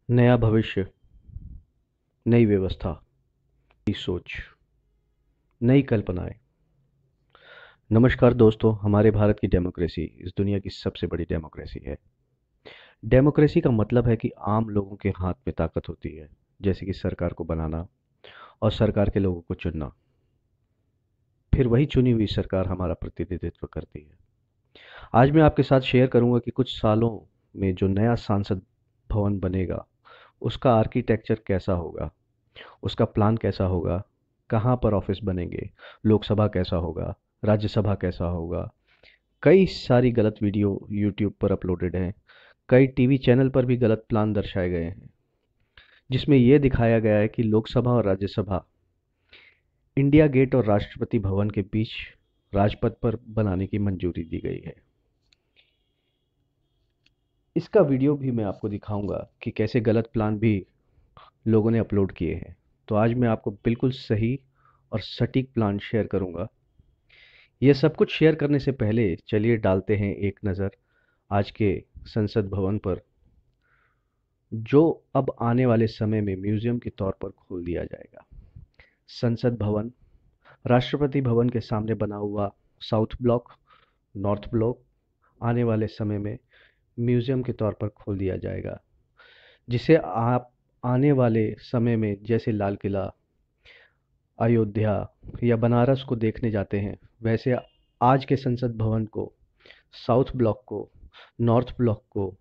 नया भविष्य, नई व्यवस्था, नई सोच, नई कल्पनाएं। नमस्कार दोस्तों, हमारे भारत की डेमोक्रेसी इस दुनिया की सबसे बड़ी डेमोक्रेसी है। डेमोक्रेसी का मतलब है कि आम लोगों के हाथ में ताकत होती है, जैसे कि सरकार को बनाना और सरकार के लोगों को चुनना। फिर वही चुनी हुई सरकार हमारा प्रतिनिधित्व करती है। आज मैं आपके साथ शेयर करूंगा कि कुछ सालों में जो नया संसद भवन बनेगा, उसका आर्किटेक्चर कैसा होगा, उसका प्लान कैसा होगा, कहाँ पर ऑफिस बनेंगे, लोकसभा कैसा होगा, राज्यसभा कैसा होगा। कई सारी गलत वीडियो यूट्यूब पर अपलोडेड हैं। कई टीवी चैनल पर भी गलत प्लान दर्शाए गए हैं, जिसमें यह दिखाया गया है कि लोकसभा और राज्यसभा इंडिया गेट और राष्ट्रपति भवन के बीच राजपथ पर बनाने की मंजूरी दी गई है। इसका वीडियो भी मैं आपको दिखाऊंगा कि कैसे गलत प्लान भी लोगों ने अपलोड किए हैं। तो आज मैं आपको बिल्कुल सही और सटीक प्लान शेयर करूंगा। यह सब कुछ शेयर करने से पहले चलिए डालते हैं एक नज़र आज के संसद भवन पर, जो अब आने वाले समय में म्यूजियम के तौर पर खोल दिया जाएगा। संसद भवन राष्ट्रपति भवन के सामने बना हुआ साउथ ब्लॉक, नॉर्थ ब्लॉक आने वाले समय में म्यूजियम के तौर पर खोल दिया जाएगा, जिसे आप आने वाले समय में जैसे लाल किला, अयोध्या या बनारस को देखने जाते हैं, वैसे आज के संसद भवन को, साउथ ब्लॉक को, नॉर्थ ब्लॉक को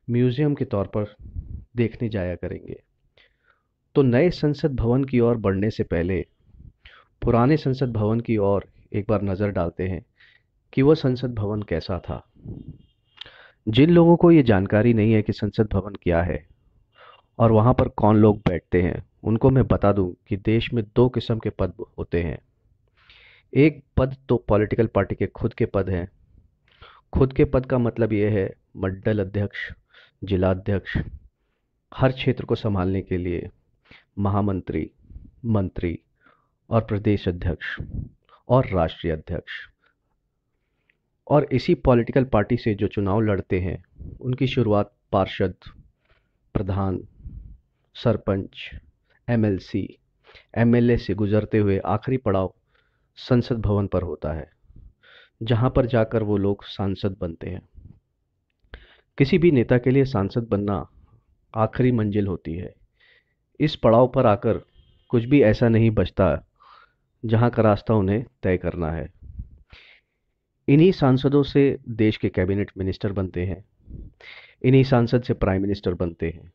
म्यूजियम के तौर पर देखने जाया करेंगे। तो नए संसद भवन की ओर बढ़ने से पहले पुराने संसद भवन की ओर एक बार नज़र डालते हैं कि वह संसद भवन कैसा था। जिन लोगों को ये जानकारी नहीं है कि संसद भवन क्या है और वहाँ पर कौन लोग बैठते हैं, उनको मैं बता दूं कि देश में दो किस्म के पद होते हैं। एक पद तो पॉलिटिकल पार्टी के खुद के पद हैं। खुद के पद का मतलब ये है मंडल अध्यक्ष, जिला अध्यक्ष, हर क्षेत्र को संभालने के लिए महामंत्री, मंत्री और प्रदेश अध्यक्ष और राष्ट्रीय अध्यक्ष। और इसी पॉलिटिकल पार्टी से जो चुनाव लड़ते हैं, उनकी शुरुआत पार्षद, प्रधान, सरपंच, एमएलसी, एमएलए से गुजरते हुए आखिरी पड़ाव संसद भवन पर होता है, जहां पर जाकर वो लोग सांसद बनते हैं। किसी भी नेता के लिए सांसद बनना आखिरी मंजिल होती है। इस पड़ाव पर आकर कुछ भी ऐसा नहीं बचता जहां का रास्ता उन्हें तय करना है। इन्हीं सांसदों से देश के कैबिनेट मिनिस्टर बनते हैं। इन्हीं सांसद से प्राइम मिनिस्टर बनते हैं।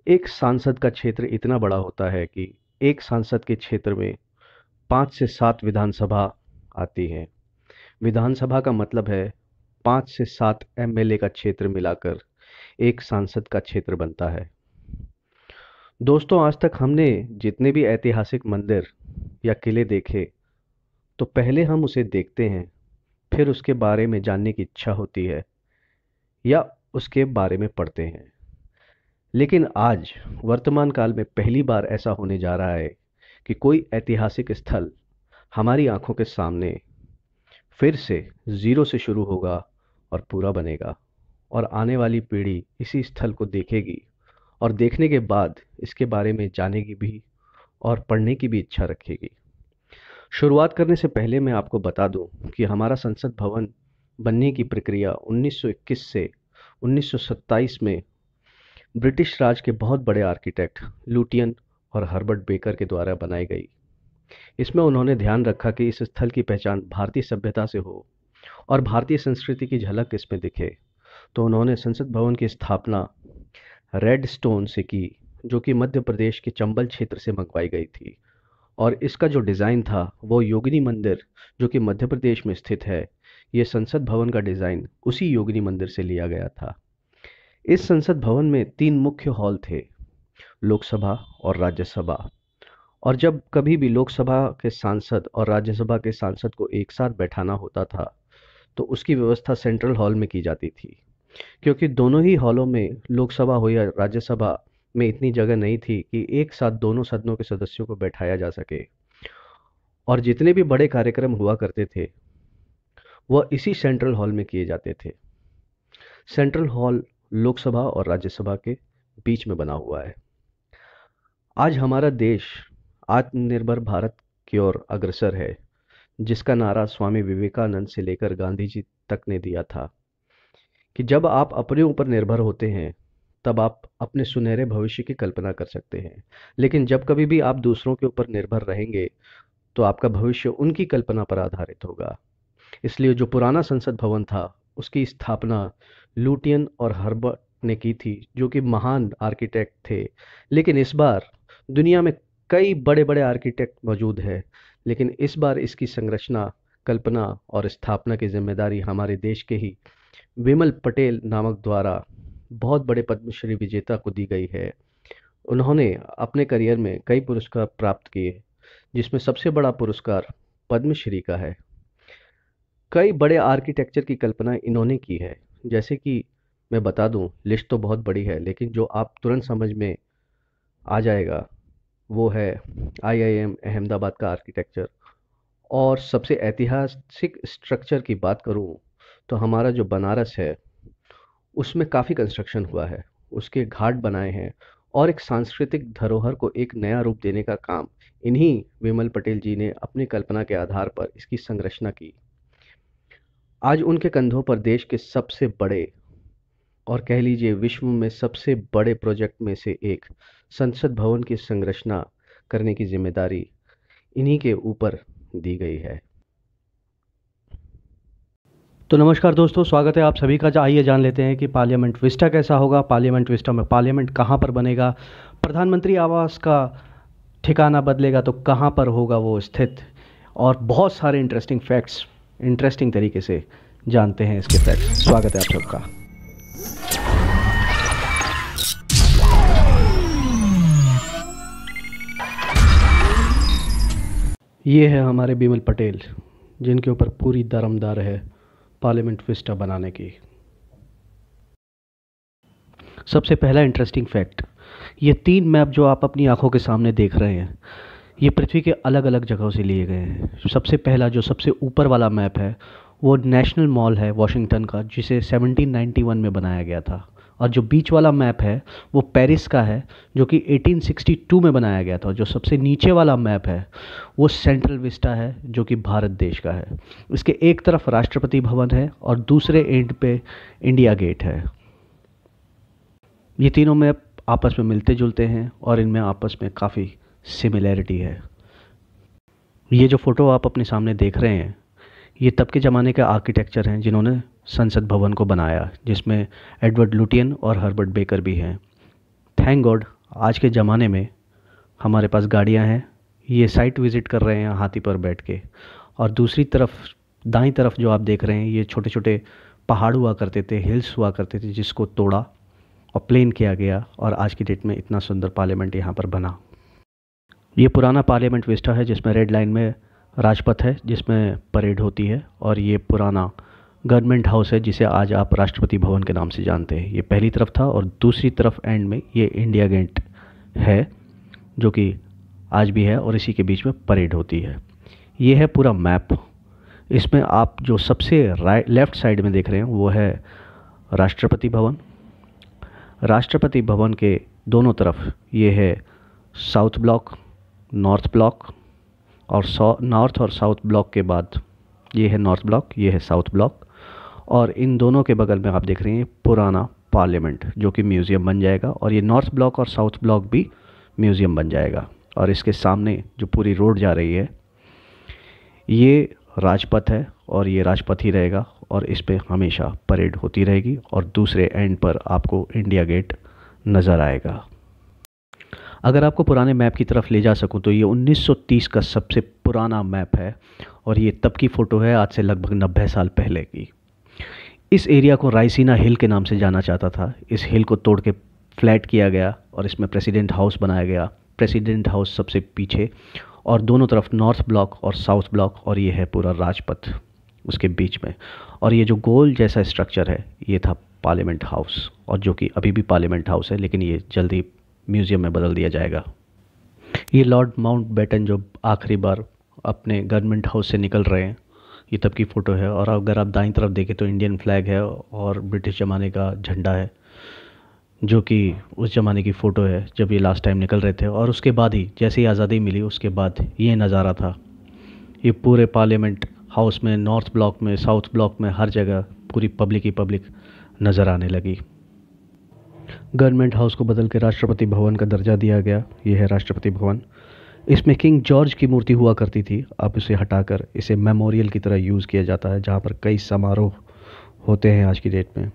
एक सांसद का क्षेत्र इतना बड़ा होता है कि एक सांसद के क्षेत्र में 5 से 7 विधानसभा आती हैं। विधानसभा का मतलब है 5 से 7 एमएलए का क्षेत्र मिलाकर एक सांसद का क्षेत्र बनता है। दोस्तों, आज तक हमने जितने भी ऐतिहासिक मंदिर या किले देखे, तो पहले हम उसे देखते हैं, फिर उसके बारे में जानने की इच्छा होती है या उसके बारे में पढ़ते हैं। लेकिन आज वर्तमान काल में पहली बार ऐसा होने जा रहा है कि कोई ऐतिहासिक स्थल हमारी आंखों के सामने फिर से जीरो से शुरू होगा और पूरा बनेगा, और आने वाली पीढ़ी इसी स्थल को देखेगी और देखने के बाद इसके बारे में जानेगी भी और पढ़ने की भी इच्छा रखेगी। शुरुआत करने से पहले मैं आपको बता दूं कि हमारा संसद भवन बनने की प्रक्रिया 1921 से 1927 में ब्रिटिश राज के बहुत बड़े आर्किटेक्ट लुटियन और हर्बर्ट बेकर के द्वारा बनाई गई। इसमें उन्होंने ध्यान रखा कि इस स्थल की पहचान भारतीय सभ्यता से हो और भारतीय संस्कृति की झलक इसमें दिखे। तो उन्होंने संसद भवन की स्थापना रेड स्टोन से की, जो कि मध्य प्रदेश के चंबल क्षेत्र से मंगवाई गई थी। और इसका जो डिज़ाइन था, वो योगिनी मंदिर, जो कि मध्य प्रदेश में स्थित है, ये संसद भवन का डिज़ाइन उसी योगिनी मंदिर से लिया गया था। इस संसद भवन में 3 मुख्य हॉल थे, लोकसभा और राज्यसभा। और जब कभी भी लोकसभा के सांसद और राज्यसभा के सांसद को एक साथ बैठाना होता था, तो उसकी व्यवस्था सेंट्रल हॉल में की जाती थी, क्योंकि दोनों ही हॉलों में, लोकसभा हो या राज्यसभा में, इतनी जगह नहीं थी कि एक साथ दोनों सदनों के सदस्यों को बैठाया जा सके। और जितने भी बड़े कार्यक्रम हुआ करते थे, वह इसी सेंट्रल हॉल में किए जाते थे। सेंट्रल हॉल लोकसभा और राज्यसभा के बीच में बना हुआ है। आज हमारा देश आत्मनिर्भर भारत की ओर अग्रसर है, जिसका नारा स्वामी विवेकानंद से लेकर गांधी जी तक ने दिया था कि जब आप अपने ऊपर निर्भर होते हैं, तब आप अपने सुनहरे भविष्य की कल्पना कर सकते हैं। लेकिन जब कभी भी आप दूसरों के ऊपर निर्भर रहेंगे, तो आपका भविष्य उनकी कल्पना पर आधारित होगा। इसलिए जो पुराना संसद भवन था, उसकी स्थापना लुटियन और हर्बर्ट ने की थी, जो कि महान आर्किटेक्ट थे। लेकिन इस बार दुनिया में कई बड़े बड़े आर्किटेक्ट मौजूद हैं, लेकिन इस बार इसकी संरचना, कल्पना और स्थापना की जिम्मेदारी हमारे देश के ही विमल पटेल नामक द्वारा बहुत बड़े पद्मश्री विजेता को दी गई है। उन्होंने अपने करियर में कई पुरस्कार प्राप्त किए, जिसमें सबसे बड़ा पुरस्कार पद्मश्री का है। कई बड़े आर्किटेक्चर की कल्पना इन्होंने की है। जैसे कि मैं बता दूं, लिस्ट तो बहुत बड़ी है, लेकिन जो आप तुरंत समझ में आ जाएगा वो है आईआईएम अहमदाबाद का आर्किटेक्चर। और सबसे ऐतिहासिक स्ट्रक्चर की बात करूं, तो हमारा जो बनारस है, उसमें काफ़ी कंस्ट्रक्शन हुआ है, उसके घाट बनाए हैं, और एक सांस्कृतिक धरोहर को एक नया रूप देने का काम इन्हीं विमल पटेल जी ने अपनी कल्पना के आधार पर इसकी संरचना की। आज उनके कंधों पर देश के सबसे बड़े, और कह लीजिए विश्व में सबसे बड़े प्रोजेक्ट में से एक संसद भवन की संरचना करने की जिम्मेदारी इन्हीं के ऊपर दी गई है। तो नमस्कार दोस्तों, स्वागत है आप सभी का। आइए जान लेते हैं कि पार्लियामेंट विस्टा कैसा होगा, पार्लियामेंट विस्टा में पार्लियामेंट कहाँ पर बनेगा, प्रधानमंत्री आवास का ठिकाना बदलेगा तो कहाँ पर होगा वो स्थित, और बहुत सारे इंटरेस्टिंग फैक्ट्स इंटरेस्टिंग तरीके से जानते हैं इसके फैक्ट्स। स्वागत है आप सबका। ये है हमारे बिमल पटेल, जिनके ऊपर पूरी दरमदार है पार्लियामेंट विस्टा बनाने की। सबसे पहला इंटरेस्टिंग फैक्ट, ये 3 मैप जो आप अपनी आंखों के सामने देख रहे हैं, ये पृथ्वी के अलग अलग जगहों से लिए गए हैं। सबसे पहला जो सबसे ऊपर वाला मैप है, वो नेशनल मॉल है वॉशिंगटन का, जिसे 1791 में बनाया गया था। और जो बीच वाला मैप है वो पेरिस का है, जो कि 1862 में बनाया गया था। जो सबसे नीचे वाला मैप है वो सेंट्रल विस्टा है, जो कि भारत देश का है। इसके एक तरफ राष्ट्रपति भवन है और दूसरे एंड पे इंडिया गेट है। ये तीनों मैप आपस में मिलते जुलते हैं और इनमें आपस में काफ़ी सिमिलैरिटी है। ये जो फ़ोटो आप अपने सामने देख रहे हैं, ये तब के ज़माने के आर्किटेक्चर हैं जिन्होंने संसद भवन को बनाया, जिसमें एडवर्ड लुटियन और हर्बर्ट बेकर भी हैं। थैंक गॉड आज के ज़माने में हमारे पास गाड़ियां हैं। ये साइट विज़िट कर रहे हैं हाथी पर बैठ के। और दूसरी तरफ, दाईं तरफ जो आप देख रहे हैं, ये छोटे छोटे पहाड़ हुआ करते थे, हिल्स हुआ करते थे, जिसको तोड़ा और प्लेन किया गया, और आज की डेट में इतना सुंदर पार्लियामेंट यहाँ पर बना। ये पुराना पार्लियामेंट विस्टा है, जिसमें रेड लाइन में राजपथ है, जिसमें परेड होती है। और ये पुराना गवर्नमेंट हाउस है, जिसे आज आप राष्ट्रपति भवन के नाम से जानते हैं। ये पहली तरफ था, और दूसरी तरफ एंड में ये इंडिया गेट है, जो कि आज भी है, और इसी के बीच में परेड होती है। ये है पूरा मैप। इसमें आप जो सबसे लेफ्ट साइड में देख रहे हैं वो है राष्ट्रपति भवन। राष्ट्रपति भवन के दोनों तरफ ये है साउथ ब्लॉक, नॉर्थ ब्लॉक, और नॉर्थ और साउथ ब्लॉक के बाद ये है नॉर्थ ब्लॉक, ये है साउथ ब्लॉक। और इन दोनों के बगल में आप देख रहे हैं पुराना पार्लियामेंट, जो कि म्यूज़ियम बन जाएगा। और ये नॉर्थ ब्लॉक और साउथ ब्लॉक भी म्यूज़ियम बन जाएगा। और इसके सामने जो पूरी रोड जा रही है, ये राजपथ है, और ये राजपथ ही रहेगा, और इस पे हमेशा परेड होती रहेगी। और दूसरे एंड पर आपको इंडिया गेट नज़र आएगा। अगर आपको पुराने मैप की तरफ ले जा सकूं, तो ये 1930 का सबसे पुराना मैप है, और ये तब की फ़ोटो है, आज से लगभग 90 साल पहले की। इस एरिया को रायसीना हिल के नाम से जाना जाता था। इस हिल को तोड़ के फ्लैट किया गया, और इसमें प्रेसिडेंट हाउस बनाया गया। प्रेसिडेंट हाउस सबसे पीछे, और दोनों तरफ नॉर्थ ब्लॉक और साउथ ब्लॉक, और ये है पूरा राजपथ उसके बीच में। और ये जो गोल जैसा स्ट्रक्चर है, ये था पार्लियामेंट हाउस, और जो कि अभी भी पार्लियामेंट हाउस है, लेकिन ये जल्दी म्यूज़ियम में बदल दिया जाएगा। ये लॉर्ड माउंटबेटन जो आखिरी बार अपने गवर्नमेंट हाउस से निकल रहे हैं, ये तब की फ़ोटो है। और अगर आप दाईं तरफ देखें तो इंडियन फ्लैग है और ब्रिटिश ज़माने का झंडा है। जो कि उस ज़माने की फ़ोटो है जब ये लास्ट टाइम निकल रहे थे, और उसके बाद ही जैसे ही आज़ादी मिली उसके बाद ये नज़ारा था। ये पूरे पार्लियामेंट हाउस में, नॉर्थ ब्लॉक में, साउथ ब्लॉक में, हर जगह पूरी पब्लिक ही पब्लिक नज़र आने लगी। गवर्नमेंट हाउस को बदल के राष्ट्रपति भवन का दर्जा दिया गया। ये है राष्ट्रपति भवन। इसमें किंग जॉर्ज की मूर्ति हुआ करती थी, अब इसे हटाकर इसे मेमोरियल की तरह यूज़ किया जाता है, जहाँ पर कई समारोह होते हैं आज की डेट में।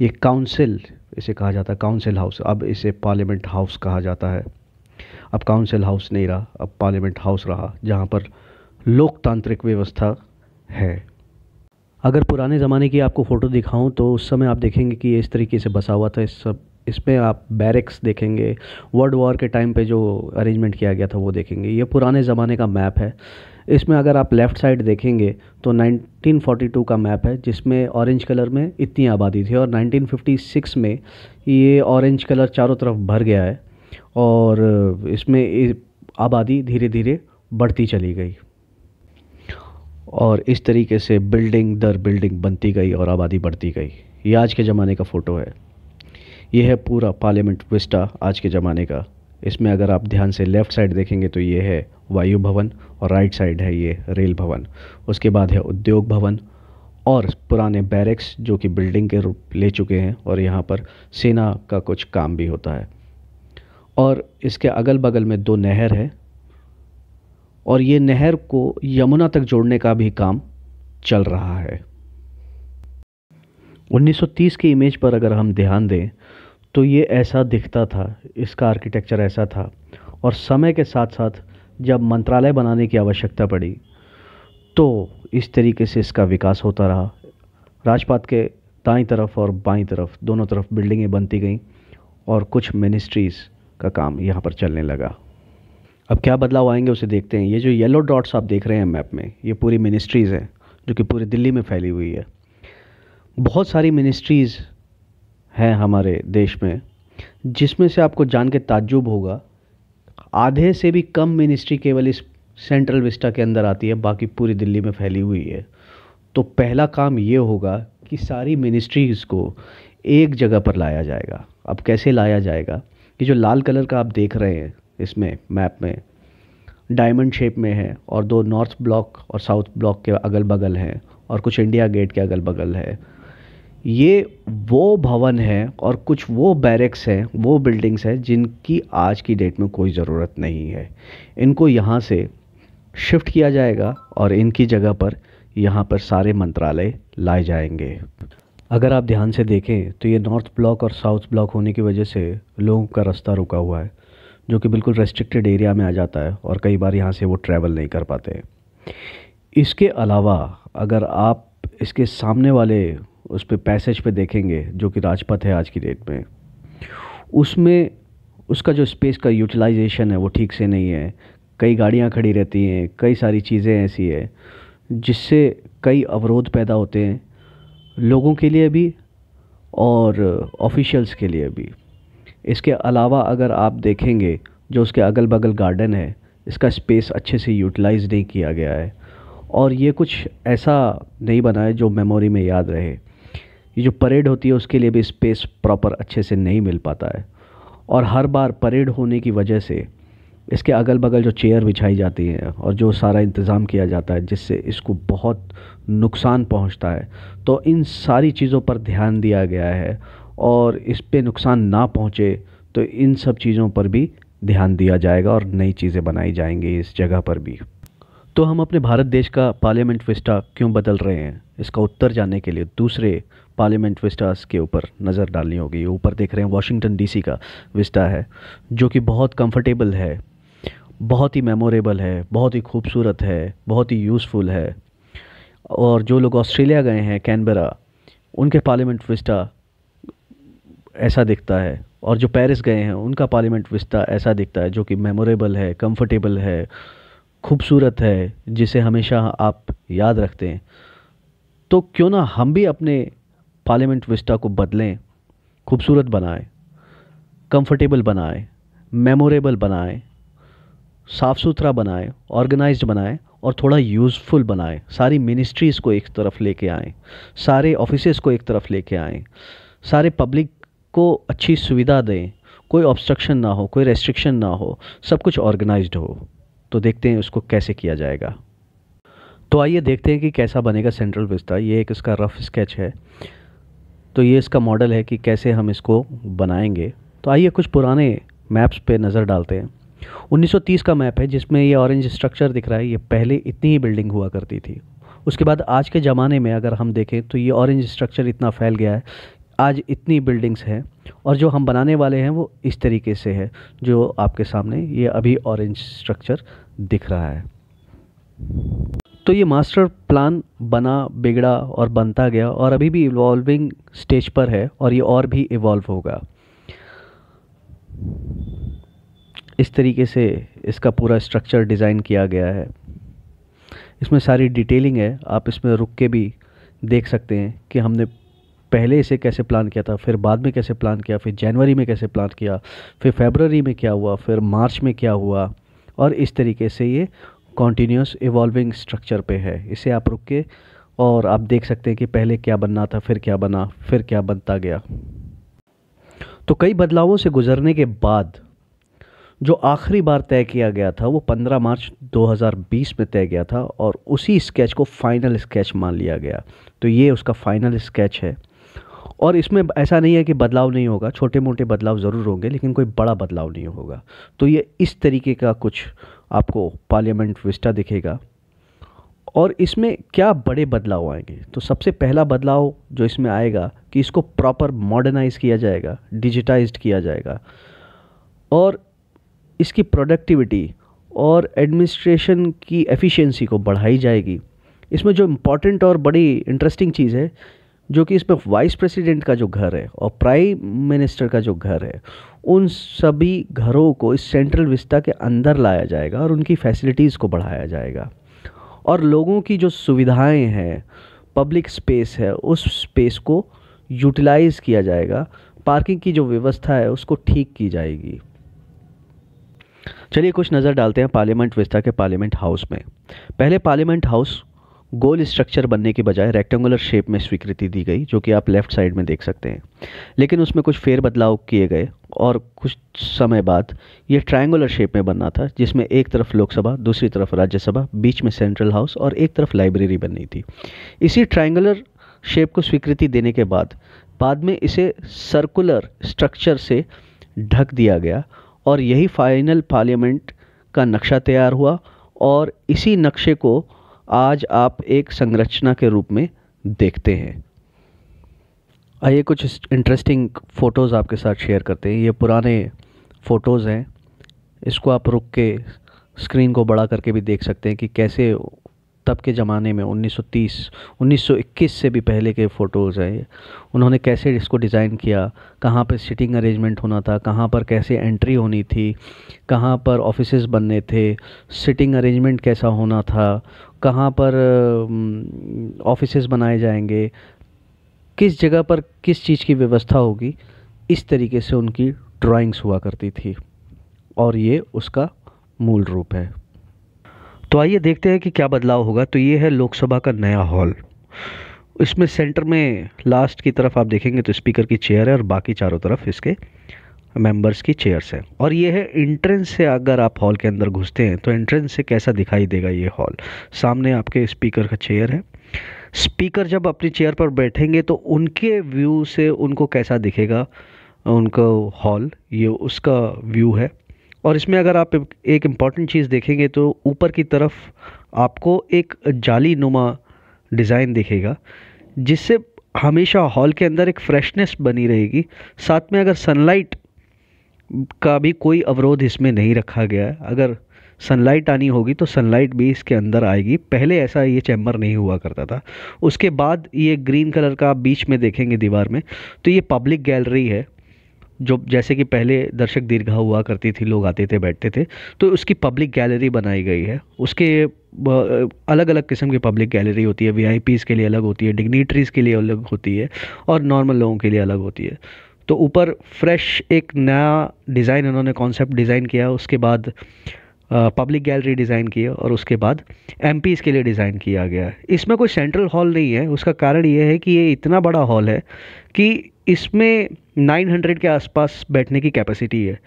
ये काउंसिल इसे कहा जाता है, काउंसिल हाउस, अब इसे पार्लियामेंट हाउस कहा जाता है। अब काउंसिल हाउस नहीं रहा, अब पार्लियामेंट हाउस रहा, जहाँ पर लोकतांत्रिक व्यवस्था है। अगर पुराने ज़माने की आपको फ़ोटो दिखाऊं तो उस समय आप देखेंगे कि ये इस तरीके से बसा हुआ था। इसमें आप बैरक्स देखेंगे, वर्ल्ड वॉर के टाइम पे जो अरेंजमेंट किया गया था वो देखेंगे। ये पुराने ज़माने का मैप है। इसमें अगर आप लेफ़्ट साइड देखेंगे तो 1942 का मैप है, जिसमें ऑरेंज कलर में इतनी आबादी थी, और 1956 में ये ऑरेंज कलर चारों तरफ भर गया है, और इसमें आबादी धीरे धीरे बढ़ती चली गई, और इस तरीके से बिल्डिंग दर बिल्डिंग बनती गई और आबादी बढ़ती गई। ये आज के ज़माने का फ़ोटो है। ये है पूरा पार्लियामेंट विस्टा आज के ज़माने का। इसमें अगर आप ध्यान से लेफ़्ट साइड देखेंगे तो ये है वायु भवन, और राइट साइड है ये रेल भवन। उसके बाद है उद्योग भवन और पुराने बैरक्स जो कि बिल्डिंग के रूप ले चुके हैं, और यहाँ पर सेना का कुछ काम भी होता है। और इसके अगल बगल में दो नहर है, और ये नहर को यमुना तक जोड़ने का भी काम चल रहा है। 1930 की इमेज पर अगर हम ध्यान दें तो ये ऐसा दिखता था, इसका आर्किटेक्चर ऐसा था। और समय के साथ साथ जब मंत्रालय बनाने की आवश्यकता पड़ी तो इस तरीके से इसका विकास होता रहा। राजपाथ के दाईं तरफ और बाईं तरफ दोनों तरफ बिल्डिंगें बनती गईं, और कुछ मिनिस्ट्रीज़ का काम यहाँ पर चलने लगा। अब क्या बदलाव आएंगे उसे देखते हैं। ये जो येलो डॉट्स आप देख रहे हैं मैप में, ये पूरी मिनिस्ट्रीज़ हैं जो कि पूरी दिल्ली में फैली हुई है। बहुत सारी मिनिस्ट्रीज़ हैं हमारे देश में, जिसमें से आपको जान के ताज्जुब होगा, आधे से भी कम मिनिस्ट्री केवल इस सेंट्रल विस्टा के अंदर आती है, बाकी पूरी दिल्ली में फैली हुई है। तो पहला काम ये होगा कि सारी मिनिस्ट्रीज़ को एक जगह पर लाया जाएगा। अब कैसे लाया जाएगा, कि जो लाल कलर का आप देख रहे हैं इसमें मैप में डायमंड शेप में है, और दो नॉर्थ ब्लॉक और साउथ ब्लॉक के अगल बगल हैं, और कुछ इंडिया गेट के अगल बगल है। ये वो भवन है और कुछ वो बैरक्स हैं, वो बिल्डिंग्स हैं जिनकी आज की डेट में कोई ज़रूरत नहीं है। इनको यहाँ से शिफ्ट किया जाएगा और इनकी जगह पर यहाँ पर सारे मंत्रालय लाए जाएंगे। अगर आप ध्यान से देखें तो ये नॉर्थ ब्लॉक और साउथ ब्लॉक होने की वजह से लोगों का रास्ता रुका हुआ है, जो कि बिल्कुल रेस्ट्रिक्टेड एरिया में आ जाता है, और कई बार यहाँ से वो ट्रैवल नहीं कर पाते। इसके अलावा अगर आप इसके सामने वाले उस पे पैसेज पे देखेंगे, जो कि राजपथ है आज की डेट में, उसमें उसका जो स्पेस का यूटिलाइजेशन है वो ठीक से नहीं है। कई गाड़ियाँ खड़ी रहती हैं, कई सारी चीज़ें ऐसी है जिससे कई अवरोध पैदा होते हैं, लोगों के लिए भी और ऑफिशियल्स के लिए भी। इसके अलावा अगर आप देखेंगे जो उसके अगल बगल गार्डन है, इसका स्पेस अच्छे से यूटिलाइज नहीं किया गया है, और ये कुछ ऐसा नहीं बना है जो मेमोरी में याद रहे। ये जो परेड होती है उसके लिए भी स्पेस प्रॉपर अच्छे से नहीं मिल पाता है, और हर बार परेड होने की वजह से इसके अगल बगल जो चेयर बिछाई जाती हैं और जो सारा इंतज़ाम किया जाता है जिससे इसको बहुत नुकसान पहुंचता है, तो इन सारी चीज़ों पर ध्यान दिया गया है, और इस पे नुकसान ना पहुंचे तो इन सब चीज़ों पर भी ध्यान दिया जाएगा और नई चीज़ें बनाई जाएंगी इस जगह पर भी। तो हम अपने भारत देश का पार्लियामेंट विस्टा क्यों बदल रहे हैं, इसका उत्तर जानने के लिए दूसरे पार्लियामेंट विस्टास के ऊपर नज़र डालनी होगी। ऊपर देख रहे हैं वाशिंगटन डीसी का विस्टा है, जो कि बहुत कंफर्टेबल है, बहुत ही मेमोरेबल है, बहुत ही खूबसूरत है, बहुत ही यूज़फुल है। और जो लोग ऑस्ट्रेलिया गए हैं कैनबरा, उनके पार्लियामेंट विस्टा ऐसा दिखता है, और जो पेरिस गए हैं उनका पार्लियामेंट विस्टा ऐसा दिखता है, जो कि मेमोरेबल है, कंफर्टेबल है, खूबसूरत है, जिसे हमेशा आप याद रखते हैं। तो क्यों ना हम भी अपने पार्लियामेंट विस्टा को बदलें, खूबसूरत बनाएं, कंफर्टेबल बनाएं, मेमोरेबल बनाएं, साफ़ सुथरा बनाएं, ऑर्गेनाइज्ड बनाएं, और थोड़ा यूज़फुल बनाएं। सारी मिनिस्ट्रीज़ को एक तरफ लेके आएं, सारे ऑफिसेज़ को एक तरफ लेके आएं, सारे पब्लिक को अच्छी सुविधा दें, कोई ऑब्स्ट्रक्शन ना हो, कोई रेस्ट्रिक्शन ना हो, सब कुछ ऑर्गेनाइज्ड हो। तो देखते हैं उसको कैसे किया जाएगा। तो आइए देखते हैं कि कैसा बनेगा सेंट्रल विस्टा। ये एक इसका रफ स्केच है। तो ये इसका मॉडल है कि कैसे हम इसको बनाएंगे। तो आइए कुछ पुराने मैप्स पे नज़र डालते हैं। 1930 का मैप है जिसमें ये ऑरेंज स्ट्रक्चर दिख रहा है। ये पहले इतनी ही बिल्डिंग हुआ करती थी। उसके बाद आज के ज़माने में अगर हम देखें तो ये ऑरेंज स्ट्रक्चर इतना फैल गया है, आज इतनी बिल्डिंग्स हैं, और जो हम बनाने वाले हैं वो इस तरीके से है जो आपके सामने ये अभी ऑरेंज स्ट्रक्चर दिख रहा है। तो ये मास्टर प्लान बना, बिगड़ा और बनता गया और अभी भी इवॉल्विंग स्टेज पर है और ये और भी इवॉल्व होगा। इस तरीके से इसका पूरा स्ट्रक्चर डिज़ाइन किया गया है। इसमें सारी डिटेलिंग है, आप इसमें रुक के भी देख सकते हैं कि हमने पहले इसे कैसे प्लान किया था, फिर बाद में कैसे प्लान किया, फिर जनवरी में कैसे प्लान किया, फिर फरवरी में क्या हुआ, फिर मार्च में क्या हुआ, और इस तरीके से ये कॉन्टीन्यूस इवॉल्विंग स्ट्रक्चर पे है। इसे आप रुक के और आप देख सकते हैं कि पहले क्या बनना था, फिर क्या बना, फिर क्या बनता गया। तो कई बदलावों से गुजरने के बाद जो आखिरी बार तय किया गया था वो 15 मार्च 2020 में तय गया था और उसी स्केच को फाइनल स्केच मान लिया गया। तो ये उसका फाइनल स्केच है और इसमें ऐसा नहीं है कि बदलाव नहीं होगा, छोटे मोटे बदलाव ज़रूर होंगे लेकिन कोई बड़ा बदलाव नहीं होगा। तो ये इस तरीके का कुछ आपको पार्लियामेंट विस्टा दिखेगा। और इसमें क्या बड़े बदलाव आएंगे, तो सबसे पहला बदलाव जो इसमें आएगा कि इसको प्रॉपर मॉडर्नाइज किया जाएगा, डिजिटाइज्ड किया जाएगा और इसकी प्रोडक्टिविटी और एडमिनिस्ट्रेशन की एफिशिएंसी को बढ़ाई जाएगी। इसमें जो इम्पॉर्टेंट और बड़ी इंटरेस्टिंग चीज़ है जो कि इसमें वाइस प्रेसिडेंट का जो घर है और प्राइम मिनिस्टर का जो घर है, उन सभी घरों को इस सेंट्रल विस्टा के अंदर लाया जाएगा और उनकी फैसिलिटीज़ को बढ़ाया जाएगा और लोगों की जो सुविधाएं हैं, पब्लिक स्पेस है, उस स्पेस को यूटिलाइज़ किया जाएगा। पार्किंग की जो व्यवस्था है उसको ठीक की जाएगी। चलिए कुछ नज़र डालते हैं पार्लियामेंट विस्टा के पार्लियामेंट हाउस में। पहले पार्लियामेंट हाउस गोल स्ट्रक्चर बनने के बजाय रेक्टेंगुलर शेप में स्वीकृति दी गई, जो कि आप लेफ़्ट साइड में देख सकते हैं। लेकिन उसमें कुछ फेर बदलाव किए गए और कुछ समय बाद ये ट्रायंगुलर शेप में बनना था, जिसमें एक तरफ लोकसभा, दूसरी तरफ राज्यसभा, बीच में सेंट्रल हाउस और एक तरफ लाइब्रेरी बननी थी। इसी ट्रायंगुलर शेप को स्वीकृति देने के बाद में इसे सर्कुलर स्ट्रक्चर से ढक दिया गया और यही फाइनल पार्लियामेंट का नक्शा तैयार हुआ और इसी नक्शे को आज आप एक संरचना के रूप में देखते हैं। आइए कुछ इंटरेस्टिंग फ़ोटोज़ आपके साथ शेयर करते हैं। ये पुराने फ़ोटोज़ हैं, इसको आप रुक के स्क्रीन को बड़ा करके भी देख सकते हैं कि कैसे तब के ज़माने में 1930 1921 से भी पहले के फ़ोटोज़ हैं। उन्होंने कैसे इसको डिज़ाइन किया, कहाँ पर सिटिंग अरेंजमेंट होना था, कहाँ पर कैसे एंट्री होनी थी, कहाँ पर ऑफिसेज बनने थे, सिटिंग अरेंजमेंट कैसा होना था, कहाँ पर ऑफिसेज बनाए जाएंगे, किस जगह पर किस चीज़ की व्यवस्था होगी। इस तरीके से उनकी ड्राइंग्स हुआ करती थी और ये उसका मूल रूप है। तो आइए देखते हैं कि क्या बदलाव होगा। तो ये है लोकसभा का नया हॉल। इसमें सेंटर में लास्ट की तरफ आप देखेंगे तो स्पीकर की चेयर है और बाकी चारों तरफ इसके मेंबर्स की चेयर्स हैं। और ये है एंट्रेंस से, अगर आप हॉल के अंदर घुसते हैं तो एंट्रेंस से कैसा दिखाई देगा ये हॉल। सामने आपके स्पीकर का चेयर है। स्पीकर जब अपनी चेयर पर बैठेंगे तो उनके व्यू से उनको कैसा दिखेगा उनका हॉल, ये उसका व्यू है। और इसमें अगर आप एक इम्पॉर्टेंट चीज़ देखेंगे तो ऊपर की तरफ आपको एक जाली नुमा डिज़ाइन दिखेगा, जिससे हमेशा हॉल के अंदर एक फ्रेशनेस बनी रहेगी। साथ में अगर सनलाइट का भी कोई अवरोध इसमें नहीं रखा गया है। अगर सनलाइट आनी होगी तो सनलाइट भी इसके अंदर आएगी। पहले ऐसा ये चैम्बर नहीं हुआ करता था। उसके बाद ये ग्रीन कलर का बीच में देखेंगे दीवार में, तो ये पब्लिक गैलरी है, जो जैसे कि पहले दर्शक दीर्घा हुआ करती थी, लोग आते थे बैठते थे, तो उसकी पब्लिक गैलरी बनाई गई है। उसके अलग अलग किस्म की पब्लिक गैलरी होती है। वीआईपीज़ के लिए अलग होती है, डिग्निटरीज़ के लिए अलग होती है और नॉर्मल लोगों के लिए अलग होती है। तो ऊपर फ्रेश एक नया डिज़ाइन उन्होंने कॉन्सेप्ट डिज़ाइन किया। उसके बाद पब्लिक गैलरी डिज़ाइन की है और उसके बाद एमपीज़ के लिए डिज़ाइन किया गया है। इसमें कोई सेंट्रल हॉल नहीं है। उसका कारण ये है कि ये इतना बड़ा हॉल है कि इसमें 900 के आसपास बैठने की कैपेसिटी है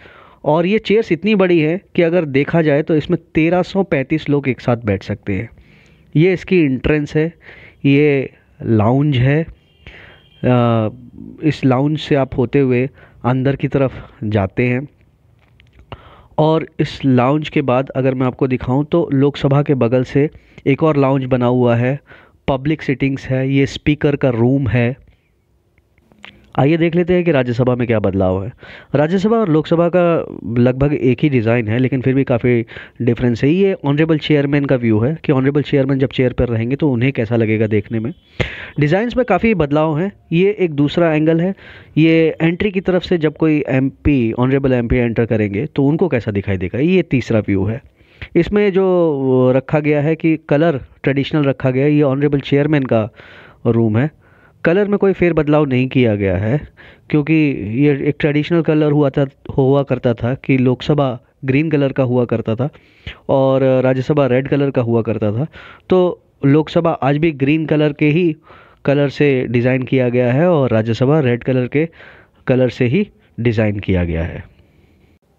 और ये चेयर्स इतनी बड़ी है कि अगर देखा जाए तो इसमें 1335 लोग एक साथ बैठ सकते हैं। ये इसकी एंट्रेंस है, ये लाउंज है। इस लाउंज से आप होते हुए अंदर की तरफ जाते हैं और इस लाउंज के बाद अगर मैं आपको दिखाऊं तो लोकसभा के बगल से एक और लाउंज बना हुआ है, पब्लिक सिटिंग्स है, ये स्पीकर का रूम है। आइए देख लेते हैं कि राज्यसभा में क्या बदलाव है। राज्यसभा और लोकसभा का लगभग एक ही डिज़ाइन है लेकिन फिर भी काफ़ी डिफरेंस है। ये ऑनरेबल चेयरमैन का व्यू है कि ऑनरेबल चेयरमैन जब चेयर पर रहेंगे तो उन्हें कैसा लगेगा देखने में। डिज़ाइंस में काफ़ी बदलाव हैं। ये एक दूसरा एंगल है। ये एंट्री की तरफ से जब कोई एमपी ऑनरेबल एमपी एंटर करेंगे तो उनको कैसा दिखाई देगा, ये तीसरा व्यू है। इसमें जो रखा गया है कि कलर ट्रेडिशनल रखा गया है, ये ऑनरेबल चेयरमैन का रूम है। कलर में कोई फेर बदलाव नहीं किया गया है क्योंकि ये एक ट्रेडिशनल कलर हुआ करता था कि लोकसभा ग्रीन कलर का हुआ करता था और राज्यसभा रेड कलर का हुआ करता था। तो लोकसभा आज भी ग्रीन कलर के ही कलर से डिज़ाइन किया गया है और राज्यसभा रेड कलर के कलर से ही डिज़ाइन किया गया है।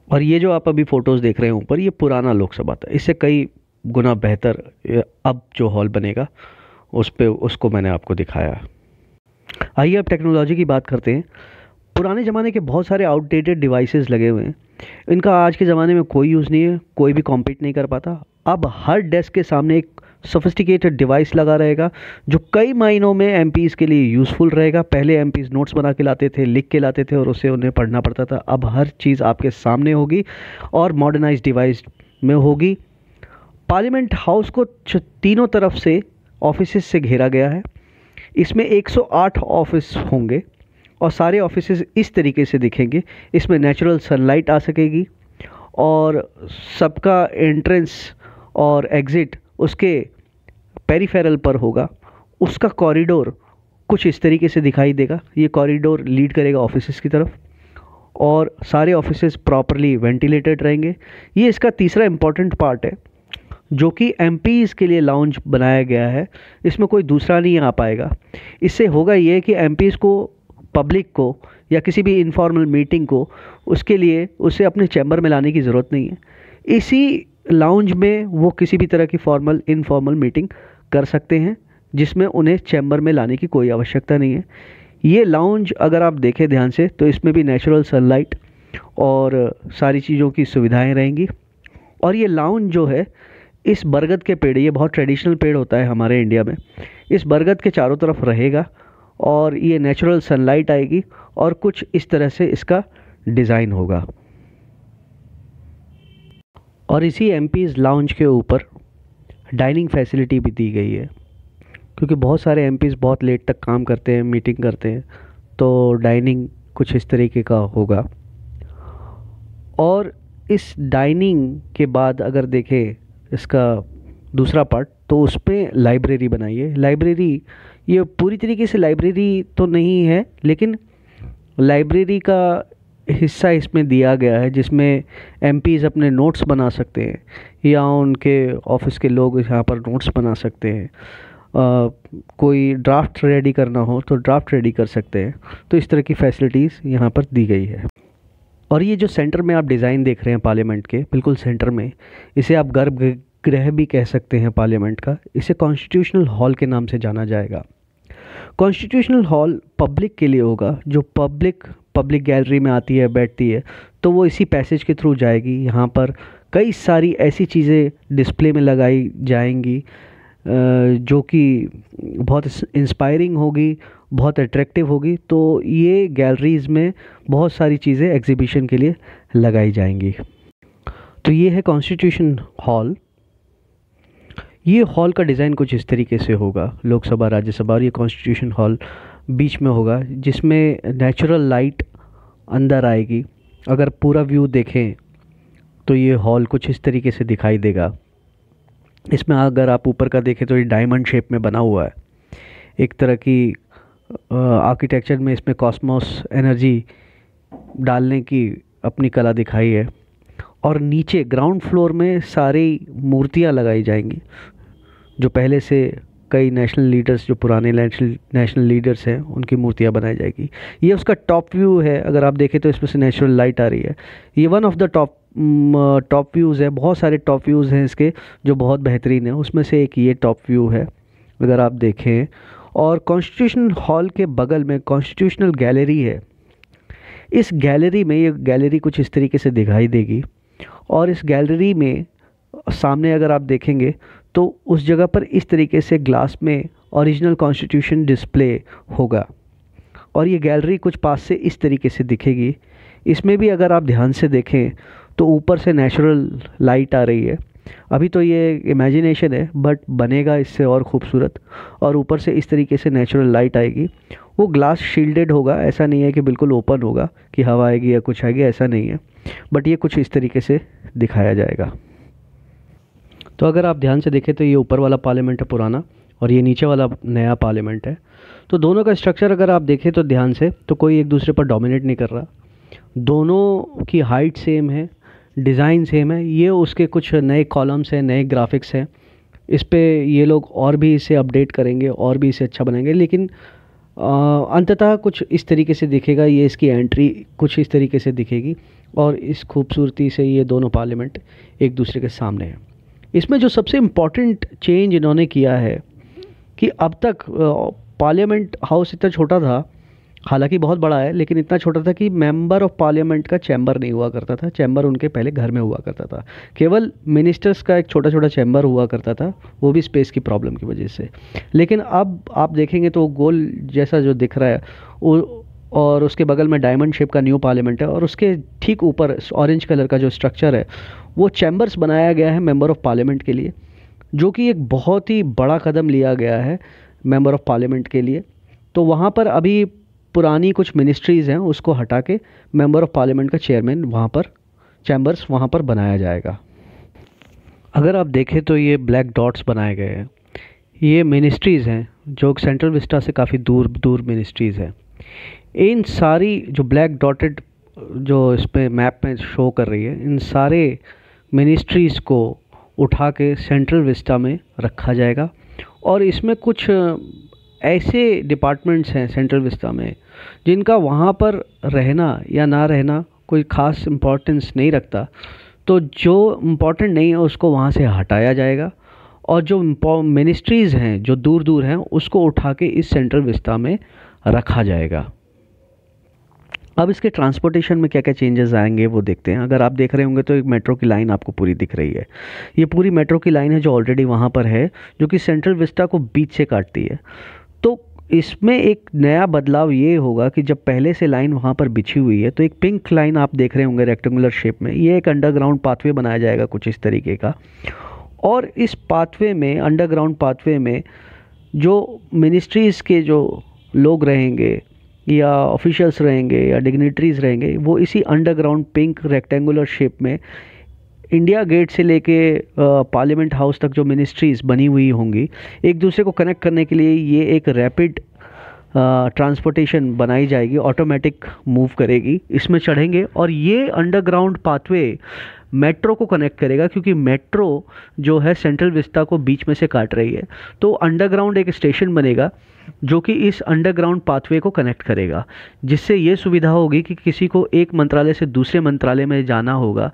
और ये जो आप अभी फ़ोटोज़ देख रहे हैं ऊपर, ये पुराना लोकसभा था। इससे कई गुना बेहतर अब जो हॉल बनेगा उसको मैंने आपको दिखाया। आइए अब टेक्नोलॉजी की बात करते हैं। पुराने ज़माने के बहुत सारे आउटडेटेड डिवाइसेस लगे हुए हैं, इनका आज के ज़माने में कोई यूज़ नहीं है, कोई भी कॉम्पीट नहीं कर पाता। अब हर डेस्क के सामने एक सोफिस्टिकेटेड डिवाइस लगा रहेगा जो कई महीनों में एमपीज़ के लिए यूज़फुल रहेगा। पहले एमपीज़ नोट्स बना के लाते थे, लिख के लाते थे और उससे उन्हें पढ़ना पड़ता था। अब हर चीज़ आपके सामने होगी और मॉडर्नाइज डिवाइस में होगी। पार्लियामेंट हाउस को तीनों तरफ से ऑफिसेस से घेरा गया है। इसमें 108 ऑफिस होंगे और सारे ऑफिसेस इस तरीके से दिखेंगे। इसमें नेचुरल सनलाइट आ सकेगी और सबका एंट्रेंस और एग्ज़िट उसके पेरिफेरल पर होगा। उसका कॉरिडोर कुछ इस तरीके से दिखाई देगा। ये कॉरिडोर लीड करेगा ऑफिसेस की तरफ और सारे ऑफिसेस प्रॉपरली वेंटिलेटेड रहेंगे। ये इसका तीसरा इम्पॉर्टेंट पार्ट है जो कि एमपीज़ के लिए लाउंज बनाया गया है। इसमें कोई दूसरा नहीं आ पाएगा। इससे होगा ये कि एमपीज़ को, पब्लिक को या किसी भी इनफॉर्मल मीटिंग को उसके लिए उसे अपने चैम्बर में लाने की ज़रूरत नहीं है। इसी लाउंज में वो किसी भी तरह की फॉर्मल इनफॉर्मल मीटिंग कर सकते हैं जिसमें उन्हें चैम्बर में लाने की कोई आवश्यकता नहीं है। ये लाउंज अगर आप देखें ध्यान से तो इसमें भी नेचुरल सनलाइट और सारी चीज़ों की सुविधाएं रहेंगी। और ये लाउंज जो है इस बरगद के पेड़, ये बहुत ट्रेडिशनल पेड़ होता है हमारे इंडिया में, इस बरगद के चारों तरफ रहेगा और ये नेचुरल सनलाइट आएगी और कुछ इस तरह से इसका डिज़ाइन होगा। और इसी एमपीज़ लाउंज के ऊपर डाइनिंग फैसिलिटी भी दी गई है क्योंकि बहुत सारे एमपीज़ बहुत लेट तक काम करते हैं, मीटिंग करते हैं, तो डाइनिंग कुछ इस तरीके का होगा। और इस डाइनिंग के बाद अगर देखें इसका दूसरा पार्ट तो उस पर लाइब्रेरी बनाई है। लाइब्रेरी ये पूरी तरीके से लाइब्रेरी तो नहीं है लेकिन लाइब्रेरी का हिस्सा इसमें दिया गया है जिसमें एमपीज़ अपने नोट्स बना सकते हैं या उनके ऑफिस के लोग यहाँ पर नोट्स बना सकते हैं। कोई ड्राफ्ट रेडी करना हो तो ड्राफ्ट रेडी कर सकते हैं। तो इस तरह की फैसिलिटीज़ यहाँ पर दी गई है। और ये जो सेंटर में आप डिज़ाइन देख रहे हैं पार्लियामेंट के बिल्कुल सेंटर में, इसे आप गर्भगृह भी कह सकते हैं पार्लियामेंट का। इसे कॉन्स्टिट्यूशनल हॉल के नाम से जाना जाएगा। कॉन्स्टिट्यूशनल हॉल पब्लिक के लिए होगा। जो पब्लिक गैलरी में आती है, बैठती है, तो वो इसी पैसेज के थ्रू जाएगी। यहाँ पर कई सारी ऐसी चीज़ें डिस्प्ले में लगाई जाएंगी जो कि बहुत इंस्पायरिंग होगी, बहुत अट्रैक्टिव होगी। तो ये गैलरीज़ में बहुत सारी चीज़ें एग्जीबिशन के लिए लगाई जाएंगी। तो ये है कॉन्स्टिट्यूशन हॉल। ये हॉल का डिज़ाइन कुछ इस तरीके से होगा, लोकसभा राज्यसभा, और ये कॉन्स्टिट्यूशन हॉल बीच में होगा जिसमें नेचुरल लाइट अंदर आएगी। अगर पूरा व्यू देखें तो ये हॉल कुछ इस तरीके से दिखाई देगा। इसमें अगर आप ऊपर का देखें तो ये डायमंड शेप में बना हुआ है। एक तरह की आर्किटेक्चर में इसमें कॉस्मोस एनर्जी डालने की अपनी कला दिखाई है। और नीचे ग्राउंड फ्लोर में सारी मूर्तियां लगाई जाएंगी, जो पहले से कई नेशनल लीडर्स, जो पुराने नेशनल लीडर्स हैं, उनकी मूर्तियां बनाई जाएगी। ये उसका टॉप व्यू है। अगर आप देखें तो इसमें से नेचुरल लाइट आ रही है। ये one of the top views है। बहुत सारे टॉप व्यूज़ हैं इसके जो बहुत बेहतरीन है, उसमें से एक ये टॉप व्यू है अगर आप देखें। और कॉन्स्टिट्यूशन हॉल के बगल में कॉन्स्टिट्यूशनल गैलरी है। इस गैलरी में, ये गैलरी कुछ इस तरीके से दिखाई देगी, और इस गैलरी में सामने अगर आप देखेंगे तो उस जगह पर इस तरीके से ग्लास में ओरिजिनल कॉन्स्टिट्यूशन डिस्प्ले होगा, और ये गैलरी कुछ पास से इस तरीके से दिखेगी। इसमें भी अगर आप ध्यान से देखें तो ऊपर से नेचुरल लाइट आ रही है। अभी तो ये इमेजिनेशन है, बट बनेगा इससे और ख़ूबसूरत। और ऊपर से इस तरीके से नेचुरल लाइट आएगी। वो ग्लास शील्डेड होगा, ऐसा नहीं है कि बिल्कुल ओपन होगा कि हवा आएगी या कुछ आएगी, ऐसा नहीं है। बट ये कुछ इस तरीके से दिखाया जाएगा। तो अगर आप ध्यान से देखें तो ये ऊपर वाला पार्लियामेंट है पुराना, और ये नीचे वाला नया पार्लियामेंट है। तो दोनों का स्ट्रक्चर अगर आप देखें तो ध्यान से, तो कोई एक दूसरे पर डोमिनेट नहीं कर रहा। दोनों की हाइट सेम है, डिज़ाइन सेम है। ये उसके कुछ नए कॉलम्स हैं, नए ग्राफिक्स हैं। इस पे ये लोग और भी इसे अपडेट करेंगे और भी इसे अच्छा बनाएंगे, लेकिन अंततः कुछ इस तरीके से दिखेगा। ये इसकी एंट्री कुछ इस तरीके से दिखेगी, और इस खूबसूरती से ये दोनों पार्लियामेंट एक दूसरे के सामने हैं। इसमें जो सबसे इम्पॉर्टेंट चेंज इन्होंने किया है कि अब तक पार्लियामेंट हाउस इतना छोटा था, हालांकि बहुत बड़ा है, लेकिन इतना छोटा था कि मेंबर ऑफ पार्लियामेंट का चैम्बर नहीं हुआ करता था। चैम्बर उनके पहले घर में हुआ करता था। केवल मिनिस्टर्स का एक छोटा छोटा चैम्बर हुआ करता था, वो भी स्पेस की प्रॉब्लम की वजह से। लेकिन अब आप देखेंगे तो गोल जैसा जो दिख रहा है वो, और उसके बगल में डायमंड शेप का न्यू पार्लियामेंट है, और उसके ठीक ऊपर ऑरेंज कलर का जो स्ट्रक्चर है वो चैम्बर्स बनाया गया है मेंबर ऑफ पार्लियामेंट के लिए, जो कि एक बहुत ही बड़ा कदम लिया गया है मेंबर ऑफ पार्लियामेंट के लिए। तो वहाँ पर अभी पुरानी कुछ मिनिस्ट्रीज़ हैं, उसको हटा के मेंबर ऑफ पार्लियामेंट का चेयरमैन वहाँ पर, चैम्बर्स वहाँ पर बनाया जाएगा। अगर आप देखें तो ये ब्लैक डॉट्स बनाए गए हैं, ये मिनिस्ट्रीज़ हैं जो सेंट्रल विस्टा से काफ़ी दूर दूर मिनिस्ट्रीज़ हैं। इन सारी जो ब्लैक डॉटेड जो इस पे मैप में शो कर रही है, इन सारे मिनिस्ट्रीज़ को उठा के सेंट्रल विस्टा में रखा जाएगा। और इसमें कुछ ऐसे डिपार्टमेंट्स हैं सेंट्रल विस्टा में जिनका वहाँ पर रहना या ना रहना कोई ख़ास इम्पोर्टेंस नहीं रखता। तो जो इम्पोर्टेंट नहीं है उसको वहाँ से हटाया जाएगा, और जो मिनिस्ट्रीज़ हैं जो दूर दूर हैं उसको उठा के इस सेंट्रल विस्टा में रखा जाएगा। अब इसके ट्रांसपोर्टेशन में क्या क्या चेंजेस आएंगे वो देखते हैं। अगर आप देख रहे होंगे तो एक मेट्रो की लाइन आपको पूरी दिख रही है। ये पूरी मेट्रो की लाइन है जो ऑलरेडी वहाँ पर है, जो कि सेंट्रल विस्टा को बीच से काटती है। तो इसमें एक नया बदलाव ये होगा कि जब पहले से लाइन वहाँ पर बिछी हुई है, तो एक पिंक लाइन आप देख रहे होंगे रेक्टेंगुलर शेप में, ये एक अंडरग्राउंड पाथवे बनाया जाएगा कुछ इस तरीके का। और इस पाथवे में, अंडरग्राउंड पाथवे में, जो मिनिस्ट्रीज़ के जो लोग रहेंगे या ऑफिशियल्स रहेंगे या डिग्निटरीज रहेंगे, वो इसी अंडरग्राउंड पिंक रेक्टेंगुलर शेप में इंडिया गेट से लेके पार्लियामेंट हाउस तक जो मिनिस्ट्रीज़ बनी हुई होंगी, एक दूसरे को कनेक्ट करने के लिए ये एक रैपिड ट्रांसपोर्टेशन बनाई जाएगी, ऑटोमेटिक मूव करेगी। इसमें चढ़ेंगे और ये अंडरग्राउंड पाथवे मेट्रो को कनेक्ट करेगा, क्योंकि मेट्रो जो है सेंट्रल विस्टा को बीच में से काट रही है। तो अंडरग्राउंड एक स्टेशन बनेगा जो कि इस अंडरग्राउंड पाथवे को कनेक्ट करेगा, जिससे ये सुविधा होगी कि किसी को एक मंत्रालय से दूसरे मंत्रालय में जाना होगा।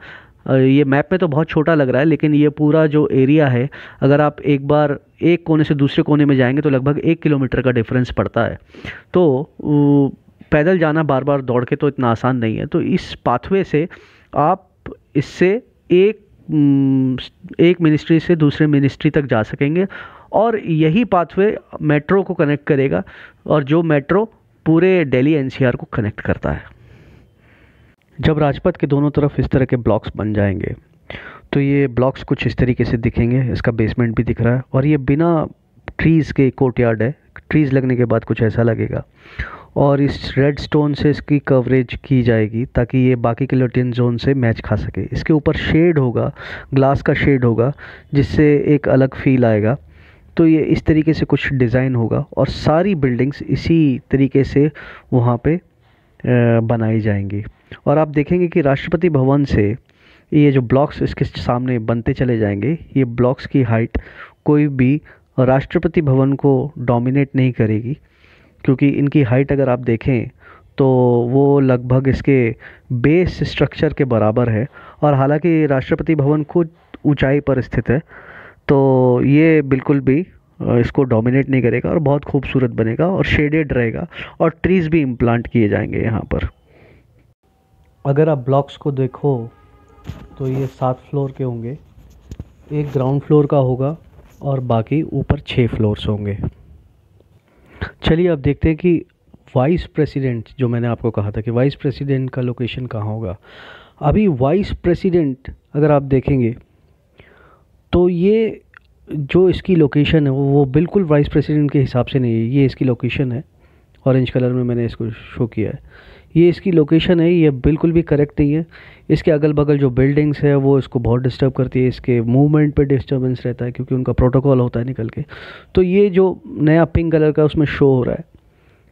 ये मैप में तो बहुत छोटा लग रहा है, लेकिन ये पूरा जो एरिया है, अगर आप एक बार एक कोने से दूसरे कोने में जाएंगे तो लगभग 1 किलोमीटर का डिफरेंस पड़ता है। तो पैदल जाना बार बार दौड़ के तो इतना आसान नहीं है। तो इस पाथवे से आप इससे एक मिनिस्ट्री से दूसरे मिनिस्ट्री तक जा सकेंगे, और यही पाथवे मेट्रो को कनेक्ट करेगा, और जो मेट्रो पूरे दिल्ली एनसीआर को कनेक्ट करता है। जब राजपथ के दोनों तरफ इस तरह के ब्लॉक्स बन जाएंगे तो ये ब्लॉक्स कुछ इस तरीके से दिखेंगे। इसका बेसमेंट भी दिख रहा है, और ये बिना ट्रीज़ के कोर्टयार्ड है। ट्रीज़ लगने के बाद कुछ ऐसा लगेगा, और इस रेड स्टोन से इसकी कवरेज की जाएगी ताकि ये बाकी के लुटियन जोन से मैच खा सके। इसके ऊपर शेड होगा, ग्लास का शेड होगा, जिससे एक अलग फील आएगा। तो ये इस तरीके से कुछ डिज़ाइन होगा, और सारी बिल्डिंग्स इसी तरीके से वहाँ पे बनाई जाएंगी। और आप देखेंगे कि राष्ट्रपति भवन से ये जो ब्लॉक्स इसके सामने बनते चले जाएंगे, ये ब्लॉक्स की हाइट कोई भी राष्ट्रपति भवन को डोमिनेट नहीं करेगी, क्योंकि इनकी हाइट अगर आप देखें तो वो लगभग इसके बेस स्ट्रक्चर के बराबर है। और हालांकि राष्ट्रपति भवन खुद ऊंचाई पर स्थित है, तो ये बिल्कुल भी इसको डोमिनेट नहीं करेगा और बहुत खूबसूरत बनेगा और शेडेड रहेगा, और ट्रीज़ भी इम्प्लांट किए जाएंगे यहाँ पर। अगर आप ब्लॉक्स को देखो तो ये 7 फ्लोर के होंगे, एक ग्राउंड फ्लोर का होगा और बाकी ऊपर 6 फ्लोर्स होंगे। चलिए अब देखते हैं कि वाइस प्रेसिडेंट, जो मैंने आपको कहा था कि वाइस प्रेसिडेंट का लोकेशन कहाँ होगा। अभी वाइस प्रेसिडेंट अगर आप देखेंगे तो ये जो इसकी लोकेशन है वो बिल्कुल वाइस प्रेसिडेंट के हिसाब से नहीं है। ये इसकी लोकेशन है, ऑरेंज कलर में मैंने इसको शो किया है, ये इसकी लोकेशन है, ये बिल्कुल भी करेक्ट नहीं है। इसके अगल बगल जो बिल्डिंग्स है वो इसको बहुत डिस्टर्ब करती है, इसके मूवमेंट पे डिस्टर्बेंस रहता है क्योंकि उनका प्रोटोकॉल होता है निकल के। तो ये जो नया पिंक कलर का उसमें शो हो रहा है,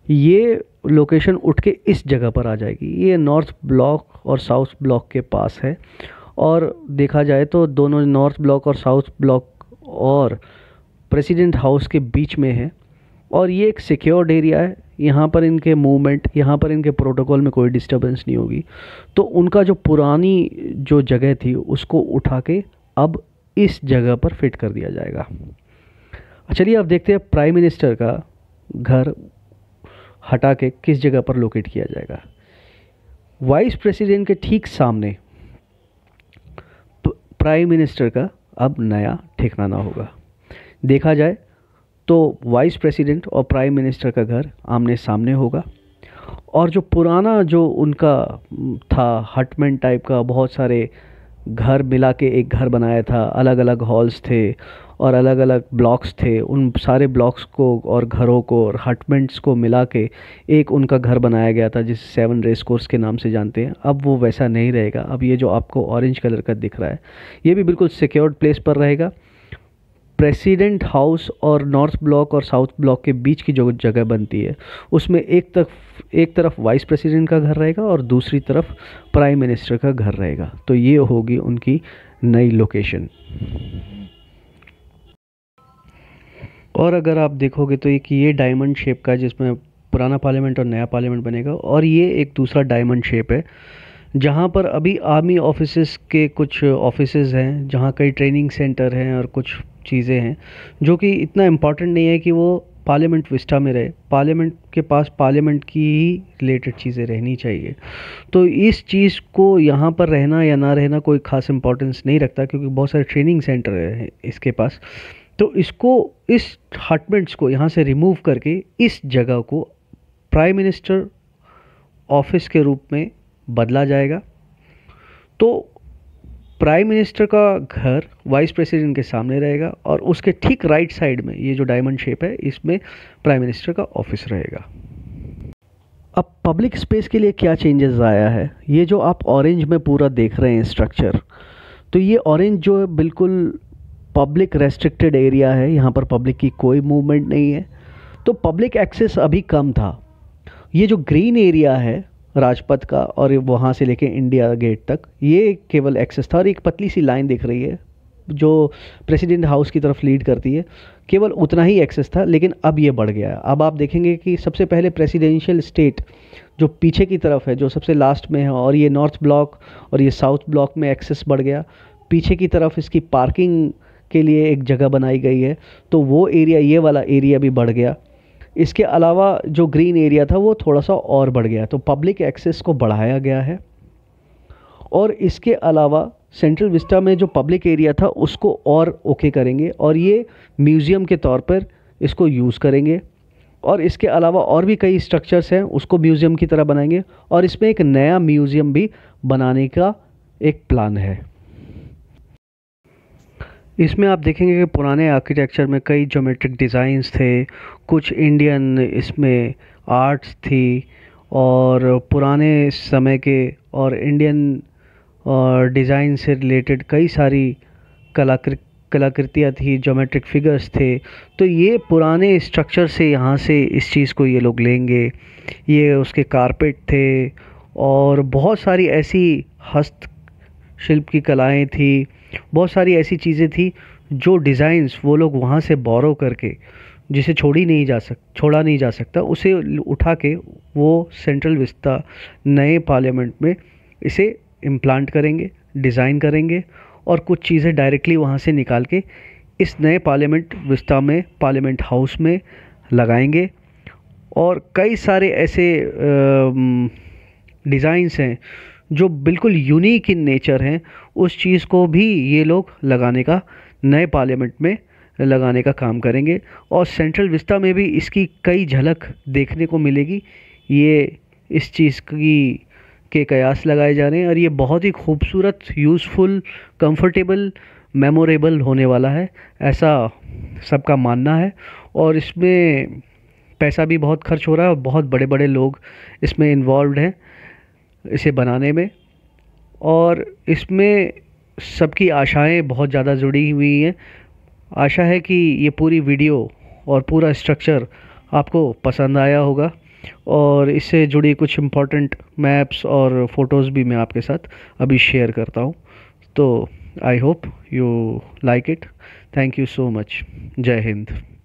ये लोकेशन उठ के इस जगह पर आ जाएगी। ये नॉर्थ ब्लॉक और साउथ ब्लॉक के पास है, और देखा जाए तो दोनों नॉर्थ ब्लॉक और साउथ ब्लॉक और प्रेसिडेंट हाउस के बीच में है। और ये एक सिक्योर्ड एरिया है, यहाँ पर इनके मूवमेंट, यहाँ पर इनके प्रोटोकॉल में कोई डिस्टर्बेंस नहीं होगी। तो उनका जो पुरानी जो जगह थी उसको उठा के अब इस जगह पर फिट कर दिया जाएगा। चलिए अब देखते हैं प्राइम मिनिस्टर का घर हटा के किस जगह पर लोकेट किया जाएगा। वाइस प्रेसिडेंट के ठीक सामने प्राइम मिनिस्टर का अब नया ठिकाना होगा। देखा जाए तो वाइस प्रेसिडेंट और प्राइम मिनिस्टर का घर आमने सामने होगा, और जो पुराना जो उनका था हटमेन टाइप का, बहुत सारे घर मिला के एक घर बनाया था, अलग अलग हॉल्स थे और अलग अलग ब्लॉक्स थे, उन सारे ब्लॉक्स को और घरों को और हटमेंट्स को मिला के एक उनका घर बनाया गया था जिसे 7 रेस कोर्स के नाम से जानते हैं। अब वो वैसा नहीं रहेगा। अब ये जो आपको ऑरेंज कलर का दिख रहा है ये भी बिल्कुल सिक्योर्ड प्लेस पर रहेगा। प्रेसिडेंट हाउस और नॉर्थ ब्लॉक और साउथ ब्लॉक के बीच की जो जगह बनती है उसमें एक तरफ वाइस प्रेसिडेंट का घर रहेगा और दूसरी तरफ प्राइम मिनिस्टर का घर रहेगा। तो ये होगी उनकी नई लोकेशन। और अगर आप देखोगे तो ये डायमंड शेप का है जिसमें पुराना पार्लियामेंट और नया पार्लियामेंट बनेगा, और ये एक दूसरा डायमंड शेप है जहाँ पर अभी आर्मी ऑफिसेस के कुछ ऑफिसेस हैं, जहाँ कई ट्रेनिंग सेंटर हैं और कुछ चीज़ें हैं जो कि इतना इम्पॉर्टेंट नहीं है कि वो पार्लियामेंट विस्टा में रहे। पार्लियामेंट के पास पार्लियामेंट की ही रिलेटेड चीज़ें रहनी चाहिए। तो इस चीज़ को यहाँ पर रहना या ना रहना कोई ख़ास इम्पोर्टेंस नहीं रखता, क्योंकि बहुत सारे ट्रेनिंग सेंटर हैं इसके पास। तो इसको, इस हटमेंट्स को यहाँ से रिमूव करके इस जगह को प्राइम मिनिस्टर ऑफिस के रूप में बदला जाएगा। तो प्राइम मिनिस्टर का घर वाइस प्रेसिडेंट के सामने रहेगा और उसके ठीक राइट साइड में ये जो डायमंड शेप है इसमें प्राइम मिनिस्टर का ऑफिस रहेगा। अब पब्लिक स्पेस के लिए क्या चेंजेस आया है, ये जो आप ऑरेंज में पूरा देख रहे हैं स्ट्रक्चर, तो ये ऑरेंज जो है बिल्कुल पब्लिक रेस्ट्रिक्टेड एरिया है, यहाँ पर पब्लिक की कोई मूवमेंट नहीं है, तो पब्लिक एक्सेस अभी कम था। ये जो ग्रीन एरिया है राजपथ का और वहाँ से लेके इंडिया गेट तक, ये केवल एक्सेस था, और एक पतली सी लाइन दिख रही है जो प्रेसिडेंट हाउस की तरफ लीड करती है, केवल उतना ही एक्सेस था। लेकिन अब ये बढ़ गया है। अब आप देखेंगे कि सबसे पहले प्रेसिडेंशियल स्टेट जो पीछे की तरफ है, जो सबसे लास्ट में है, और ये नॉर्थ ब्लॉक और ये साउथ ब्लॉक में एक्सेस बढ़ गया। पीछे की तरफ इसकी पार्किंग के लिए एक जगह बनाई गई है, तो वो एरिया, ये वाला एरिया भी बढ़ गया। इसके अलावा जो ग्रीन एरिया था वो थोड़ा सा और बढ़ गया, तो पब्लिक एक्सेस को बढ़ाया गया है। और इसके अलावा सेंट्रल विस्टा में जो पब्लिक एरिया था उसको और ओके करेंगे, और ये म्यूज़ियम के तौर पर इसको यूज़ करेंगे। और इसके अलावा और भी कई स्ट्रक्चर्स हैं उसको म्यूज़ियम की तरह बनाएंगे, और इसमें एक नया म्यूज़ियम भी बनाने का एक प्लान है। इसमें आप देखेंगे कि पुराने आर्किटेक्चर में कई ज्योमेट्रिक डिज़ाइंस थे, कुछ इंडियन इसमें आर्ट्स थी, और पुराने समय के और इंडियन डिज़ाइन से रिलेटेड कई सारी कलाकृतियाँ थी, ज्योमेट्रिक फिगर्स थे। तो ये पुराने स्ट्रक्चर से यहाँ से इस चीज़ को ये लोग लेंगे। ये उसके कारपेट थे और बहुत सारी ऐसी शिल्प की कलाएं थी, बहुत सारी ऐसी चीज़ें थी जो डिज़ाइंस वो लोग वहाँ से बोरो करके, जिसे छोड़ा नहीं जा सकता, उसे उठा के वो सेंट्रल विस्टा नए पार्लियामेंट में इसे इम्प्लांट करेंगे, डिज़ाइन करेंगे और कुछ चीज़ें डायरेक्टली वहाँ से निकाल के इस नए पार्लियामेंट विस्टा में, पार्लियामेंट हाउस में लगाएंगे। और कई सारे ऐसे डिज़ाइंस हैं जो बिल्कुल यूनिक इन नेचर हैं, उस चीज़ को भी ये लोग लगाने का, नए पार्लियामेंट में लगाने का काम करेंगे। और सेंट्रल विस्टा में भी इसकी कई झलक देखने को मिलेगी। ये इस चीज़ की के कयास लगाए जा रहे हैं और ये बहुत ही खूबसूरत, यूज़फुल, कंफर्टेबल, मेमोरेबल होने वाला है, ऐसा सबका मानना है। और इसमें पैसा भी बहुत खर्च हो रहा है और बहुत बड़े बड़े लोग इसमें इन्वॉल्व हैं इसे बनाने में। और इसमें सबकी आशाएं बहुत ज़्यादा जुड़ी हुई हैं। आशा है कि ये पूरी वीडियो और पूरा स्ट्रक्चर आपको पसंद आया होगा और इससे जुड़ी कुछ इम्पोर्टेंट मैप्स और फोटोज़ भी मैं आपके साथ अभी शेयर करता हूँ। तो I hope you like it. Thank you so much. जय हिंद।